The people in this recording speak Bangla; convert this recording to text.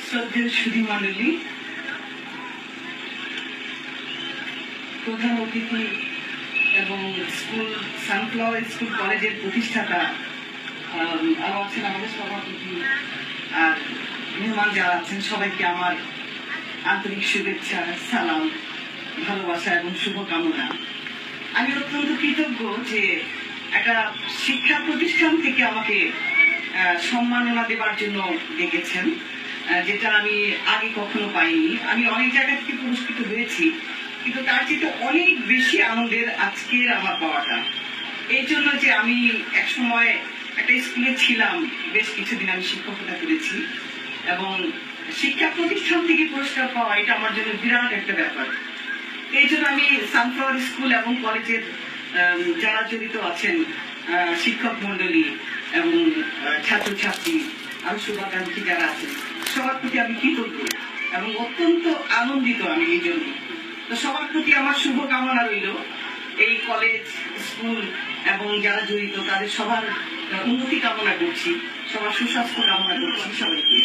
শ্রদ্ধেয় সুধী মণ্ডলী, প্রধান অতিথি এবং স্কুল সানফ্লাওয়ার স্কুল কলেজের প্রতিষ্ঠাতা আরো আছেন আমাদের সভাপতি আর মেহমান যারা আছেন, সবাইকে আমার আন্তরিক শুভেচ্ছা, সালাম, ভালোবাসা এবং শুভকামনা। আমি অত্যন্ত কৃতজ্ঞ যে একটা শিক্ষা প্রতিষ্ঠান থেকে আমাকে সম্মাননা দেবার জন্য ডেকেছেন, যেটা আমি আগে কখনো পাইনি। আমি অনেক জায়গা থেকে পুরস্কৃত হয়েছি, কিন্তু তার চেয়ে অনেক বেশি আনন্দের আজকের আমার পাওয়াটা। এই জন্য যে আমি একসময় একটা স্কুলে ছিলাম, বেশ কিছুদিন আমি শিক্ষকতা করেছি, এবং শিক্ষা প্রতিষ্ঠান থেকে পুরস্কার পাওয়া এটা আমার জন্য বিরাট একটা ব্যাপার। এই জন্য আমি সানফ্লাওয়ার স্কুল এবং কলেজের যারা জড়িত আছেন, শিক্ষক মন্ডলী এবং ছাত্রছাত্রী আর শুভাকাঙ্ক্ষী যারা আছেন, সবার প্রতি আমি কৃতজ্ঞ এবং অত্যন্ত আনন্দিত। আমি এই জন্য তো সবার প্রতি আমার শুভকামনা রইল। এই কলেজ, স্কুল এবং যারা জড়িত তাদের সবার উন্নতি কামনা করছি, সবার সুস্বাস্থ্য কামনা করছি সবাইকে।